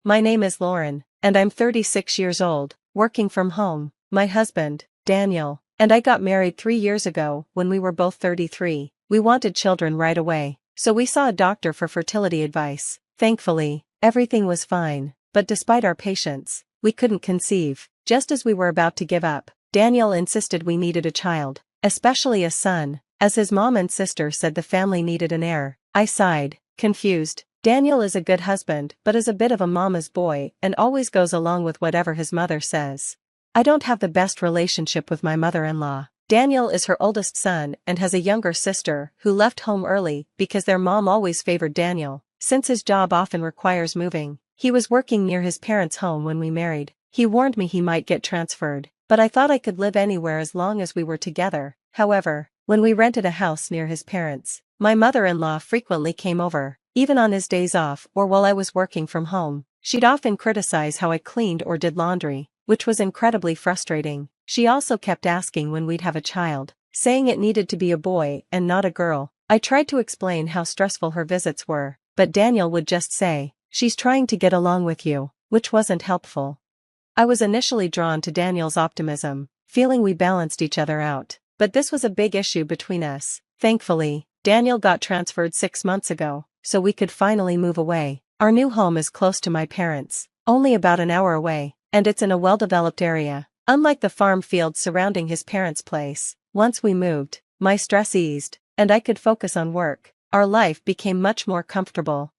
My name is Lauren, and I'm 36 years old, working from home. My husband, Daniel, and I got married 3 years ago when we were both 33. We wanted children right away, so we saw a doctor for fertility advice. Thankfully, everything was fine, but despite our patience, we couldn't conceive. Just as we were about to give up, Daniel insisted we needed a child, especially a son, as his mom and sister said the family needed an heir. I sighed, confused. Daniel is a good husband but is a bit of a mama's boy and always goes along with whatever his mother says. I don't have the best relationship with my mother-in-law. Daniel is her oldest son and has a younger sister who left home early because their mom always favored Daniel, since his job often requires moving. He was working near his parents' home when we married. He warned me he might get transferred, but I thought I could live anywhere as long as we were together. However, when we rented a house near his parents, my mother-in-law frequently came over, even on his days off or while I was working from home. She'd often criticize how I cleaned or did laundry, which was incredibly frustrating. She also kept asking when we'd have a child, saying it needed to be a boy and not a girl. I tried to explain how stressful her visits were, but Daniel would just say, "She's trying to get along with you," which wasn't helpful. I was initially drawn to Daniel's optimism, feeling we balanced each other out, but this was a big issue between us. Thankfully, Daniel got transferred 6 months ago, so we could finally move away. Our new home is close to my parents', only about an hour away, and it's in a well-developed area, unlike the farm fields surrounding his parents' place. Once we moved, my stress eased, and I could focus on work. Our life became much more comfortable.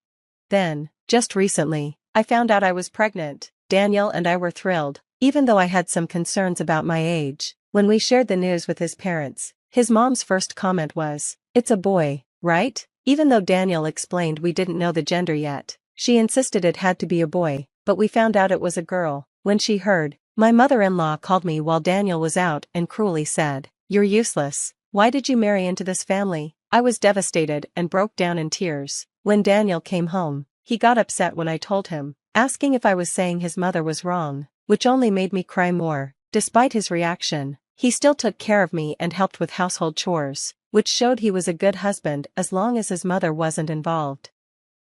Then, just recently, I found out I was pregnant. Daniel and I were thrilled, even though I had some concerns about my age. When we shared the news with his parents, his mom's first comment was, "It's a boy, right?" Even though Daniel explained we didn't know the gender yet, she insisted it had to be a boy, but we found out it was a girl. When she heard, my mother-in-law called me while Daniel was out and cruelly said, "You're useless. Why did you marry into this family?" I was devastated and broke down in tears. When Daniel came home, he got upset when I told him, asking if I was saying his mother was wrong, which only made me cry more. Despite his reaction, he still took care of me and helped with household chores, which showed he was a good husband as long as his mother wasn't involved.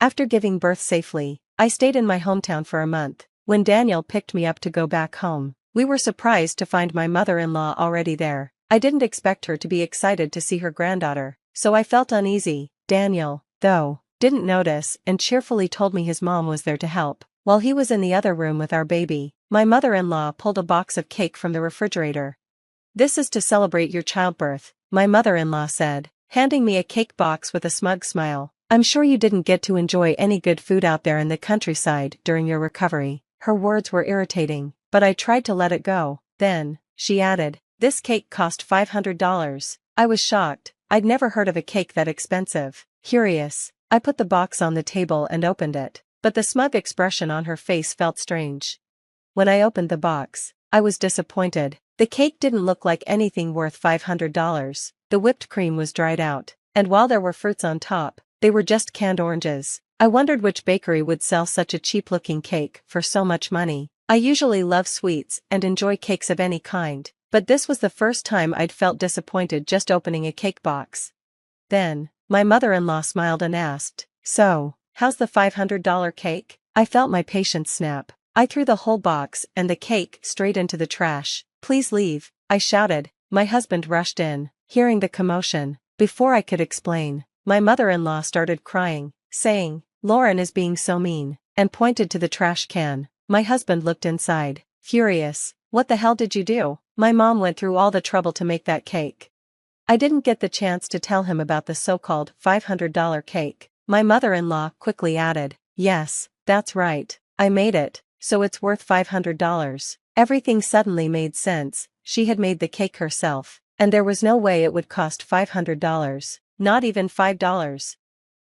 After giving birth safely, I stayed in my hometown for a month. When Daniel picked me up to go back home, we were surprised to find my mother-in-law already there. I didn't expect her to be excited to see her granddaughter, so I felt uneasy. Daniel, though, didn't notice and cheerfully told me his mom was there to help. While he was in the other room with our baby, my mother-in-law pulled a box of cake from the refrigerator. "This is to celebrate your childbirth," my mother-in-law said, handing me a cake box with a smug smile. "I'm sure you didn't get to enjoy any good food out there in the countryside during your recovery." Her words were irritating, but I tried to let it go. Then, she added, "This cake cost $500. I was shocked. I'd never heard of a cake that expensive. Curious, I put the box on the table and opened it, but the smug expression on her face felt strange. When I opened the box, I was disappointed. The cake didn't look like anything worth $500. The whipped cream was dried out, and while there were fruits on top, they were just canned oranges. I wondered which bakery would sell such a cheap-looking cake for so much money. I usually love sweets and enjoy cakes of any kind, but this was the first time I'd felt disappointed just opening a cake box. Then, my mother-in-law smiled and asked, "So, how's the $500 cake?" I felt my patience snap. I threw the whole box and the cake straight into the trash. "Please leave," I shouted. My husband rushed in, hearing the commotion. Before I could explain, my mother-in-law started crying, saying, "Lauren is being so mean," and pointed to the trash can. My husband looked inside, furious. "What the hell did you do?" My mom went through all the trouble to make that cake. I didn't get the chance to tell him about the so-called $500 cake. My mother-in-law quickly added, "Yes, that's right. I made it, so it's worth $500. Everything suddenly made sense. She had made the cake herself, and there was no way it would cost $500, not even $5.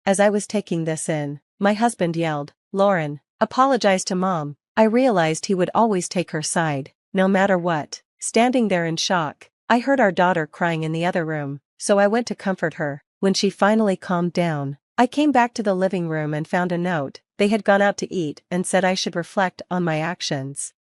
As I was taking this in, my husband yelled, "Lauren, apologize to Mom." I realized he would always take her side, no matter what. Standing there in shock, I heard our daughter crying in the other room, so I went to comfort her. When she finally calmed down, I came back to the living room and found a note. They had gone out to eat and said I should reflect on my actions.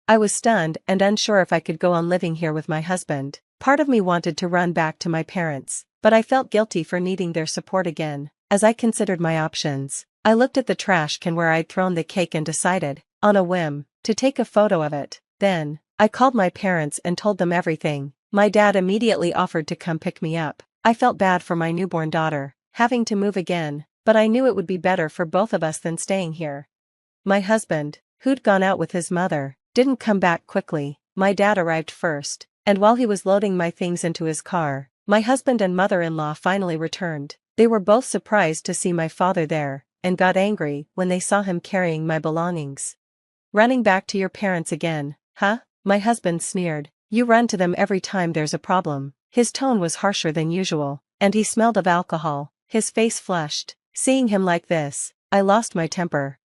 I was stunned and unsure if I could go on living here with my husband. Part of me wanted to run back to my parents, but I felt guilty for needing their support again. As I considered my options, I looked at the trash can where I'd thrown the cake and decided, on a whim, to take a photo of it. Then, I called my parents and told them everything. My dad immediately offered to come pick me up. I felt bad for my newborn daughter, having to move again, but I knew it would be better for both of us than staying here. My husband, who'd gone out with his mother, didn't come back quickly. My dad arrived first, and while he was loading my things into his car, my husband and mother-in-law finally returned. They were both surprised to see my father there, and got angry when they saw him carrying my belongings. Running back to your parents again, huh? My husband sneered. You run to them every time there's a problem. His tone was harsher than usual, and he smelled of alcohol. His face flushed. Seeing him like this, I lost my temper.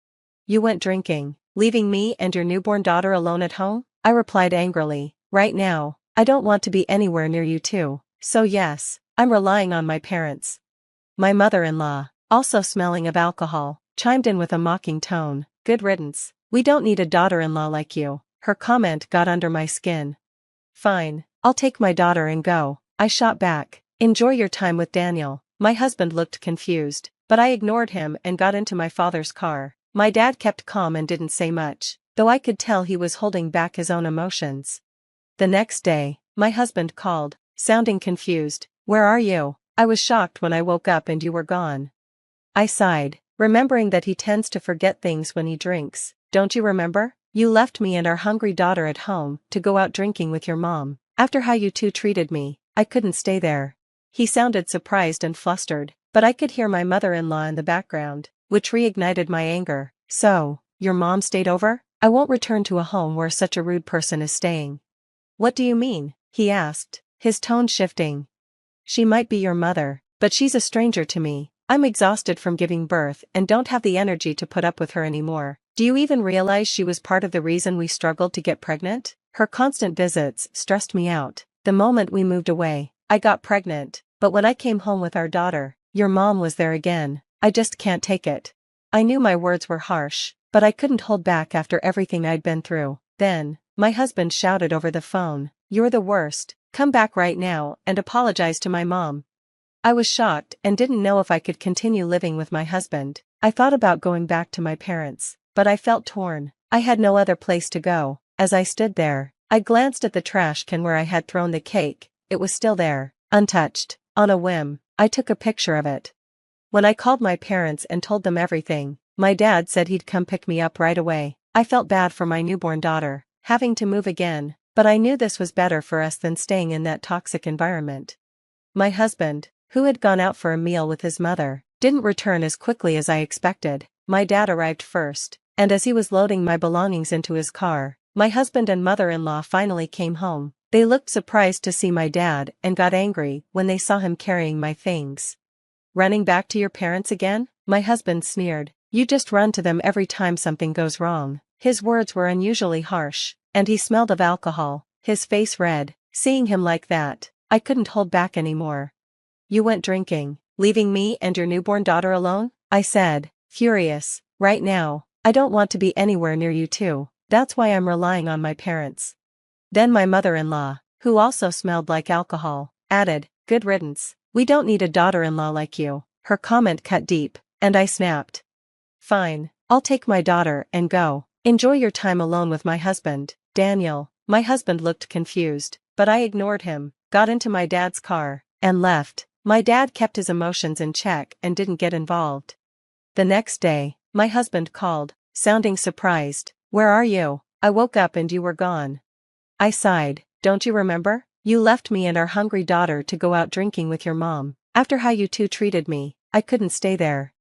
You went drinking, leaving me and your newborn daughter alone at home? I replied angrily. Right now, I don't want to be anywhere near you two, so yes, I'm relying on my parents. My mother-in-law, also smelling of alcohol, chimed in with a mocking tone. Good riddance. We don't need a daughter-in-law like you. Her comment got under my skin. Fine, I'll take my daughter and go, I shot back. Enjoy your time with Daniel. My husband looked confused, but I ignored him and got into my father's car. My dad kept calm and didn't say much, though I could tell he was holding back his own emotions. The next day, my husband called, sounding confused. Where are you? I was shocked when I woke up and you were gone. I sighed, remembering that he tends to forget things when he drinks. Don't you remember? You left me and our hungry daughter at home to go out drinking with your mom. After how you two treated me, I couldn't stay there. He sounded surprised and flustered, but I could hear my mother-in-law in the background, which reignited my anger. So, your mom stayed over? I won't return to a home where such a rude person is staying. What do you mean? He asked, his tone shifting. She might be your mother, but she's a stranger to me. I'm exhausted from giving birth and don't have the energy to put up with her anymore. Do you even realize she was part of the reason we struggled to get pregnant? Her constant visits stressed me out. The moment we moved away, I got pregnant, but when I came home with our daughter, your mom was there again. I just can't take it. I knew my words were harsh, but I couldn't hold back after everything I'd been through. Then, my husband shouted over the phone, "You're the worst, come back right now and apologize to my mom." I was shocked and didn't know if I could continue living with my husband. I thought about going back to my parents, but I felt torn. I had no other place to go. As I stood there, I glanced at the trash can where I had thrown the cake. It was still there, untouched. On a whim, I took a picture of it. When I called my parents and told them everything, my dad said he'd come pick me up right away. I felt bad for my newborn daughter, having to move again, but I knew this was better for us than staying in that toxic environment. My husband, who had gone out for a meal with his mother, didn't return as quickly as I expected. My dad arrived first, and as he was loading my belongings into his car, my husband and mother-in-law finally came home. They looked surprised to see my dad and got angry when they saw him carrying my things. Running back to your parents again? My husband sneered. You just run to them every time something goes wrong. His words were unusually harsh, and he smelled of alcohol, his face red. Seeing him like that, I couldn't hold back anymore. You went drinking, leaving me and your newborn daughter alone? I said, furious. Right now, I don't want to be anywhere near you two. That's why I'm relying on my parents. Then my mother-in-law, who also smelled like alcohol, added, good riddance. We don't need a daughter-in-law like you. Her comment cut deep, and I snapped. Fine, I'll take my daughter and go. Enjoy your time alone with my husband, Daniel. My husband looked confused, but I ignored him, got into my dad's car, and left. My dad kept his emotions in check and didn't get involved. The next day, my husband called, sounding surprised. Where are you? I woke up and you were gone. I sighed. Don't you remember? You left me and our hungry daughter to go out drinking with your mom. After how you two treated me, I couldn't stay there.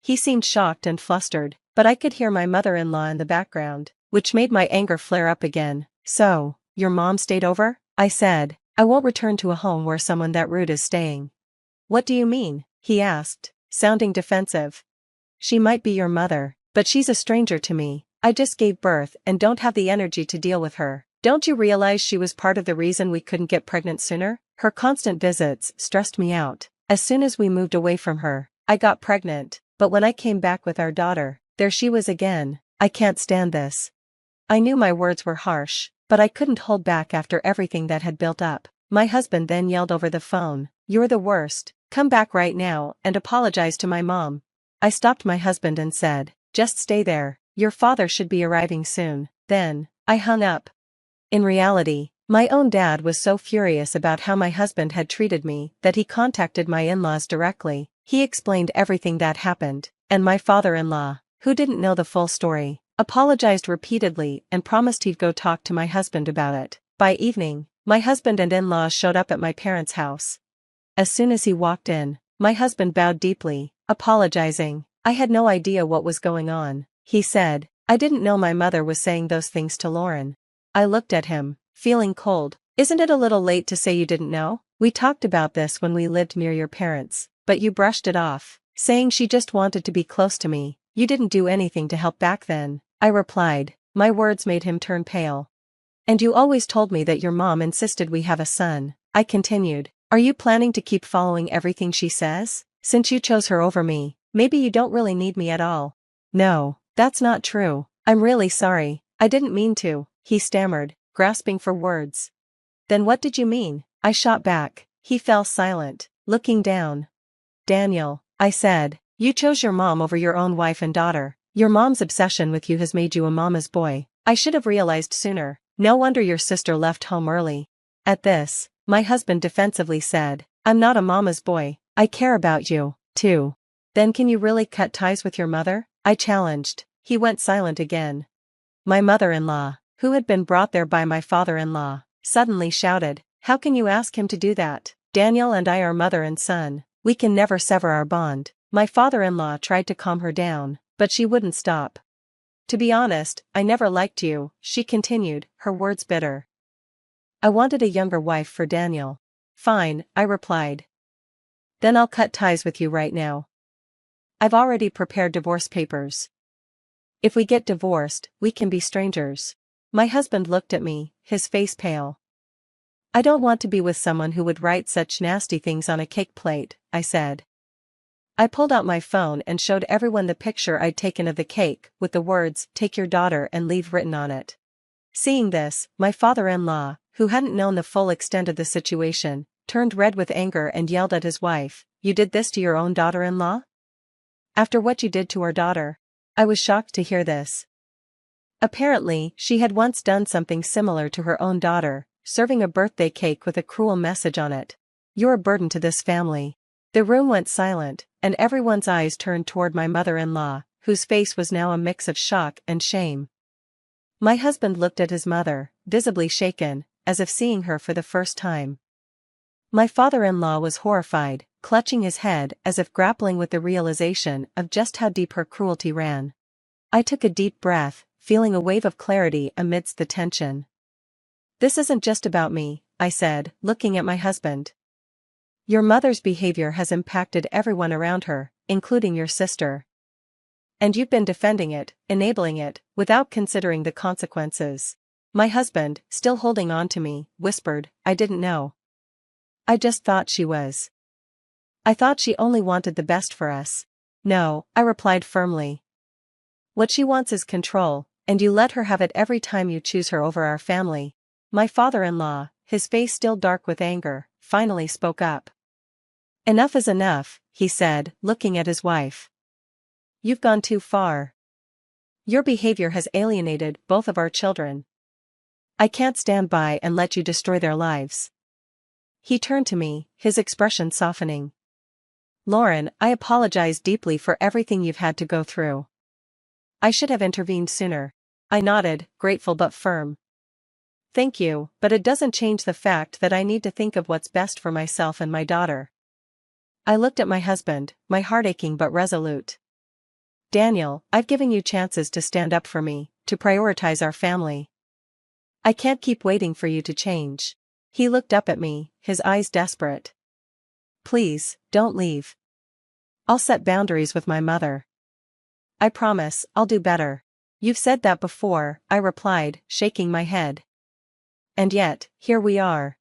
He seemed shocked and flustered, but I could hear my mother-in-law in the background, which made my anger flare up again. So, your mom stayed over? I said. I won't return to a home where someone that rude is staying. What do you mean? He asked, sounding defensive. She might be your mother, but she's a stranger to me. I just gave birth and don't have the energy to deal with her. Don't you realize she was part of the reason we couldn't get pregnant sooner? Her constant visits stressed me out. As soon as we moved away from her, I got pregnant, but when I came back with our daughter, there she was again. I can't stand this. I knew my words were harsh, but I couldn't hold back after everything that had built up. My husband then yelled over the phone, "You're the worst. Come back right now and apologize to my mom." I stopped my husband and said, "Just stay there, your father should be arriving soon." Then, I hung up. In reality, my own dad was so furious about how my husband had treated me that he contacted my in-laws directly. He explained everything that happened, and my father-in-law, who didn't know the full story, apologized repeatedly and promised he'd go talk to my husband about it. By evening, my husband and in-laws showed up at my parents' house. As soon as he walked in, my husband bowed deeply, apologizing. "I had no idea what was going on," he said. "I didn't know my mother was saying those things to Lauren." I looked at him, feeling cold. "Isn't it a little late to say you didn't know? We talked about this when we lived near your parents, but you brushed it off, saying she just wanted to be close to me. You didn't do anything to help back then," I replied. My words made him turn pale. "And you always told me that your mom insisted we have a son," I continued. "Are you planning to keep following everything she says? Since you chose her over me, maybe you don't really need me at all." "No, that's not true. I'm really sorry. I didn't mean to," he stammered, grasping for words. "Then what did you mean?" I shot back. He fell silent, looking down. "Daniel," I said, "you chose your mom over your own wife and daughter. Your mom's obsession with you has made you a mama's boy. I should have realized sooner. No wonder your sister left home early." At this, my husband defensively said, "I'm not a mama's boy. I care about you, too." "Then can you really cut ties with your mother?" I challenged. He went silent again. My mother-in-law, who had been brought there by my father-in-law, suddenly shouted, "How can you ask him to do that? Daniel and I are mother and son. We can never sever our bond." My father-in-law tried to calm her down, but she wouldn't stop. "To be honest, I never liked you," she continued, her words bitter. "I wanted a younger wife for Daniel." "Fine," I replied. "Then I'll cut ties with you right now. I've already prepared divorce papers. If we get divorced, we can be strangers." My husband looked at me, his face pale. "I don't want to be with someone who would write such nasty things on a cake plate," I said. I pulled out my phone and showed everyone the picture I'd taken of the cake, with the words, "Take your daughter and leave" written on it. Seeing this, my father-in-law, who hadn't known the full extent of the situation, turned red with anger and yelled at his wife, "You did this to your own daughter-in-law? After what you did to our daughter?" I was shocked to hear this. Apparently, she had once done something similar to her own daughter, serving a birthday cake with a cruel message on it. "You're a burden to this family." The room went silent, and everyone's eyes turned toward my mother-in-law, whose face was now a mix of shock and shame. My husband looked at his mother, visibly shaken, as if seeing her for the first time. My father-in-law was horrified, clutching his head as if grappling with the realization of just how deep her cruelty ran. I took a deep breath, feeling a wave of clarity amidst the tension. "This isn't just about me," I said, looking at my husband. "Your mother's behavior has impacted everyone around her, including your sister. And you've been defending it, enabling it, without considering the consequences." My husband, still holding on to me, whispered, "I didn't know. I just thought she was. I thought she only wanted the best for us." "No," I replied firmly. "What she wants is control, and you let her have it every time you choose her over our family." My father-in-law, his face still dark with anger, finally spoke up. "Enough is enough," he said, looking at his wife. "You've gone too far. Your behavior has alienated both of our children. I can't stand by and let you destroy their lives." He turned to me, his expression softening. "Lauren, I apologize deeply for everything you've had to go through. I should have intervened sooner." I nodded, grateful but firm. "Thank you, but it doesn't change the fact that I need to think of what's best for myself and my daughter." I looked at my husband, my heart aching but resolute. "Daniel, I've given you chances to stand up for me, to prioritize our family. I can't keep waiting for you to change." He looked up at me, his eyes desperate. "Please, don't leave. I'll set boundaries with my mother. I promise, I'll do better." "You've said that before," I replied, shaking my head. "And yet, here we are.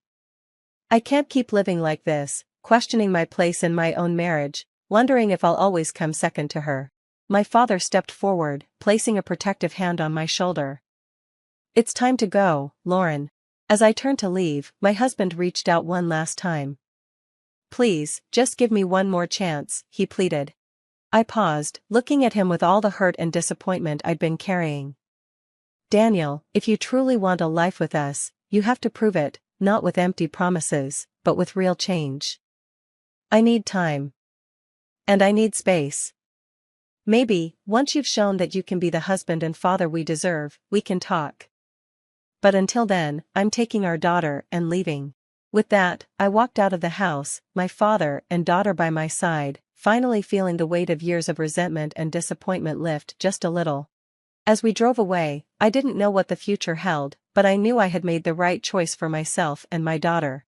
I can't keep living like this, questioning my place in my own marriage, wondering if I'll always come second to her." My father stepped forward, placing a protective hand on my shoulder. "It's time to go, Lauren." As I turned to leave, my husband reached out one last time. "Please, just give me one more chance," he pleaded. I paused, looking at him with all the hurt and disappointment I'd been carrying. Daniel, if you truly want a life with us, you have to prove it, not with empty promises, but with real change. I need time. And I need space. Maybe, once you've shown that you can be the husband and father we deserve, we can talk. But until then, I'm taking our daughter and leaving. With that, I walked out of the house, my father and daughter by my side, finally feeling the weight of years of resentment and disappointment lift just a little. As we drove away, I didn't know what the future held, but I knew I had made the right choice for myself and my daughter.